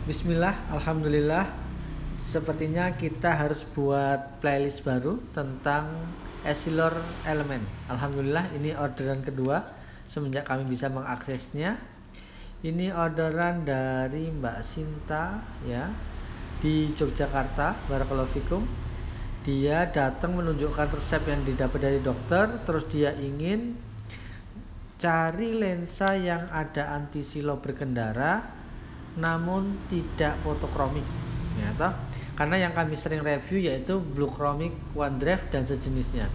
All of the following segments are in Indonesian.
Bismillah, Alhamdulillah. Sepertinya kita harus buat playlist baru tentang Essilor Element. Alhamdulillah, ini orderan kedua semenjak kami bisa mengaksesnya. Ini orderan dari Mbak Sinta ya di Yogyakarta. Barakallahu fikum. Dia datang menunjukkan resep yang didapat dari dokter, terus dia ingin cari lensa yang ada anti silo berkendara namun tidak fotokromik ya toh? Karena yang kami sering review yaitu blue chromic, one drive dan sejenisnya.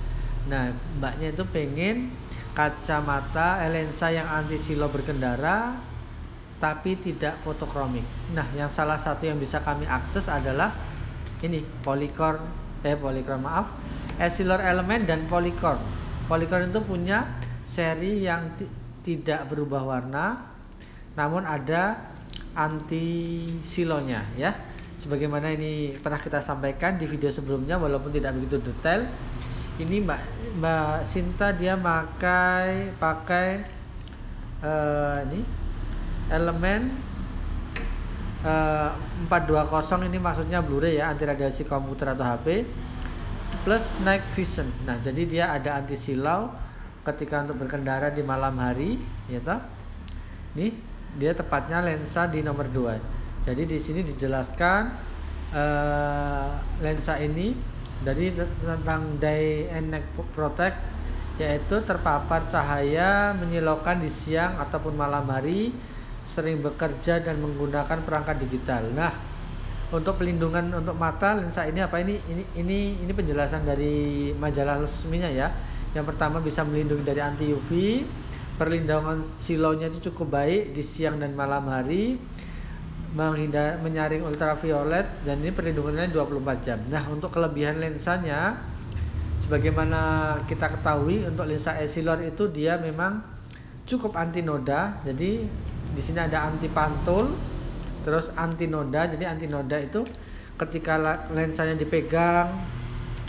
Nah, mbaknya itu pengen kacamata lensa yang anti silo berkendara tapi tidak fotokromik. Nah, yang salah satu yang bisa kami akses adalah ini Essilor Element dan Polychrome. Polychrome itu punya seri yang tidak berubah warna namun ada anti silonya ya, sebagaimana ini pernah kita sampaikan di video sebelumnya walaupun tidak begitu detail. Ini Mbak Sinta dia pakai ini Element 420, ini maksudnya Blu-ray ya, anti radiasi komputer atau HP plus night vision. Nah, jadi dia ada anti silau ketika untuk berkendara di malam hari ya toh. Nih, dia tepatnya lensa di nomor 2. Jadi di sini dijelaskan lensa ini dari tentang day and night protect, yaitu terpapar cahaya menyilaukan di siang ataupun malam hari, sering bekerja dan menggunakan perangkat digital. Nah, untuk pelindungan untuk mata lensa ini apa ini penjelasan dari majalah resminya ya. Yang pertama bisa melindungi dari anti UV, perlindungan silonya itu cukup baik di siang dan malam hari, menyaring ultraviolet, dan ini perlindungannya 24 jam. Nah, untuk kelebihan lensanya sebagaimana kita ketahui untuk lensa Essilor itu dia memang cukup anti noda. Jadi di sini ada anti pantul, terus anti noda. Jadi anti noda itu ketika lensanya dipegang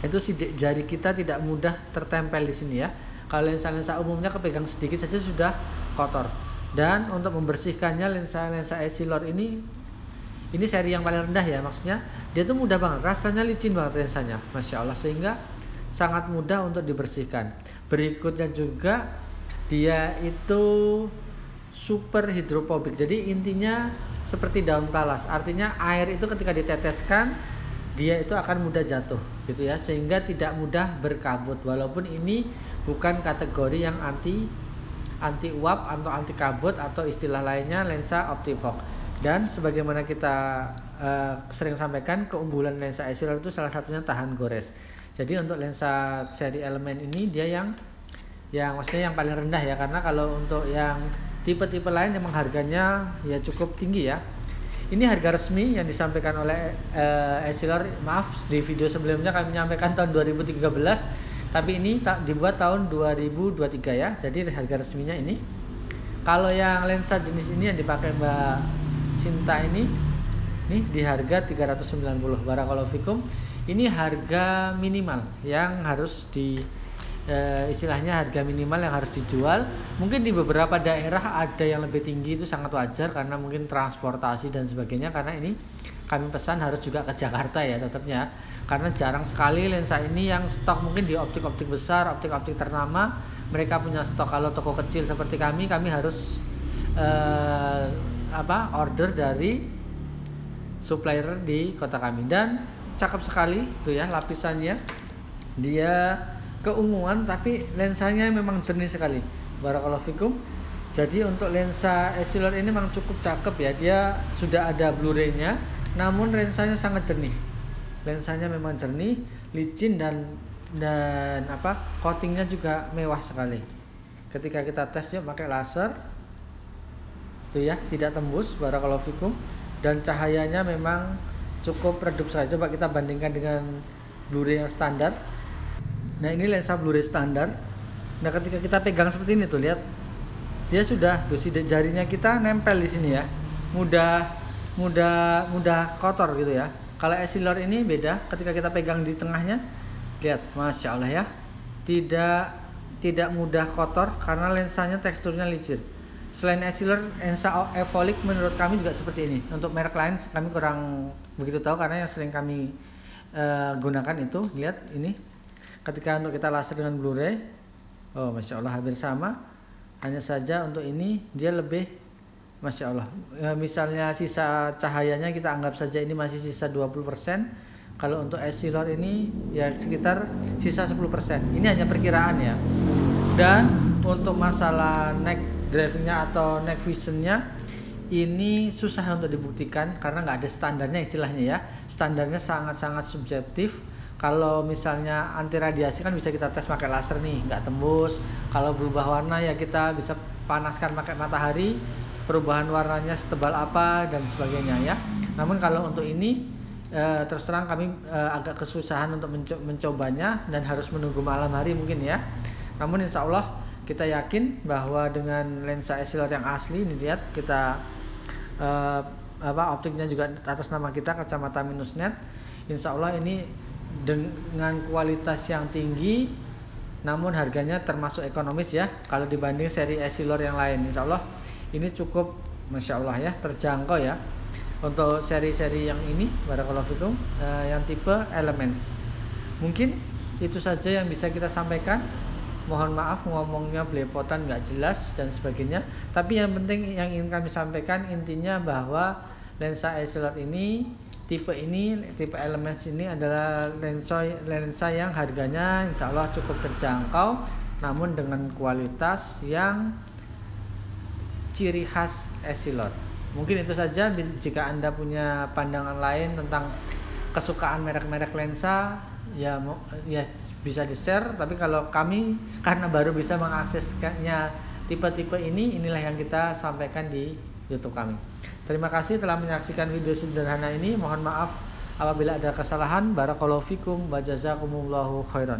itu sidik jari kita tidak mudah tertempel di sini ya. Kalau lensa-lensa umumnya kepegang sedikit saja sudah kotor. Dan untuk membersihkannya lensa Essilor ini seri yang paling rendah ya, maksudnya dia tuh mudah banget, rasanya licin banget lensanya, masya Allah, sehingga sangat mudah untuk dibersihkan. Berikutnya juga dia itu super hidrophobic. Jadi intinya seperti daun talas, artinya air itu ketika diteteskan dia itu akan mudah jatuh gitu ya, sehingga tidak mudah berkabut. Walaupun ini bukan kategori yang anti uap atau anti kabut atau istilah lainnya lensa OptiFox. Dan sebagaimana kita sering sampaikan, keunggulan lensa Essilor itu salah satunya tahan gores. Jadi untuk lensa seri Element ini dia yang maksudnya yang paling rendah ya, karena kalau untuk yang tipe-tipe lain memang harganya ya cukup tinggi ya. Ini harga resmi yang disampaikan oleh Essilor. Maaf, di video sebelumnya kami menyampaikan tahun 2013, tapi ini dibuat tahun 2023 ya. Jadi harga resminya ini. Kalau yang lensa jenis ini yang dipakai Mbak Sinta ini di harga 390. Barakallahu fikum. Ini harga minimal yang harus istilahnya harga minimal yang harus dijual. Mungkin di beberapa daerah ada yang lebih tinggi, itu sangat wajar karena mungkin transportasi dan sebagainya. Karena ini kami pesan harus juga ke Jakarta ya tetapnya, karena jarang sekali lensa ini yang stok. Mungkin di optik-optik besar, optik-optik ternama mereka punya stok. Kalau toko kecil seperti kami harus order dari supplier di kota kami. Dan cakep sekali tuh ya lapisannya, dia keunguan tapi lensanya memang jernih sekali. Barakallahu fikum. Jadi untuk lensa Essilor ini memang cukup cakep ya. Dia sudah ada Blu-ray-nya namun lensanya sangat jernih. Lensanya memang jernih, licin dan coatingnya juga mewah sekali. Ketika kita tes yuk pakai laser tuh ya, tidak tembus. Barakallahu fikum. Dan cahayanya memang cukup redup sekali. Coba kita bandingkan dengan Blu-ray yang standar. Nah, ini lensa Blu-ray standar. Nah, ketika kita pegang seperti ini tuh, lihat dia sudah tuh sidik jarinya kita nempel di sini ya, mudah kotor gitu ya. Kalau Essilor ini beda, ketika kita pegang di tengahnya, lihat, masya Allah ya, tidak mudah kotor karena lensanya teksturnya licin. Selain Essilor, lensa Evolic menurut kami juga seperti ini. Untuk merek lain kami kurang begitu tahu karena yang sering kami gunakan itu, lihat ini. Ketika untuk kita laser dengan Blu-ray, oh masya Allah hampir sama. Hanya saja untuk ini dia lebih, masya Allah. Misalnya sisa cahayanya kita anggap saja ini masih sisa 20%. Kalau untuk Essilor ini ya sekitar sisa 10%. Ini hanya perkiraan ya. Dan untuk masalah neck drivingnya atau night visionnya ini susah untuk dibuktikan karena nggak ada standarnya istilahnya ya. Standarnya sangat-sangat subjektif. Kalau misalnya anti radiasi kan bisa kita tes pakai laser nih, nggak tembus. Kalau berubah warna ya kita bisa panaskan pakai matahari, perubahan warnanya setebal apa dan sebagainya ya. Namun kalau untuk ini terus terang kami agak kesusahan untuk mencobanya dan harus menunggu malam hari mungkin ya. Namun insya Allah kita yakin bahwa dengan lensa Essilor yang asli ini, lihat kita optiknya juga atas nama kita Kacamata Minusnet. Insya Allah ini dengan kualitas yang tinggi, namun harganya termasuk ekonomis ya kalau dibanding seri Essilor yang lain. Insya Allah ini cukup, masya Allah ya, terjangkau ya untuk seri-seri yang ini. Barakallahu fikum, yang tipe Elements. Mungkin itu saja yang bisa kita sampaikan. Mohon maaf ngomongnya belepotan, nggak jelas dan sebagainya. Tapi yang penting yang ingin kami sampaikan intinya bahwa lensa Essilor ini, tipe Elements ini adalah lensa yang harganya insya Allah cukup terjangkau, namun dengan kualitas yang ciri khas Essilor. Mungkin itu saja. Jika Anda punya pandangan lain tentang kesukaan merek-merek lensa, ya bisa di-share. Tapi kalau kami karena baru bisa mengaksesnya tipe-tipe ini, inilah yang kita sampaikan di YouTube kami. Terima kasih telah menyaksikan video sederhana ini. Mohon maaf apabila ada kesalahan. Barakallahu fikum wa jazakumullahu khairan.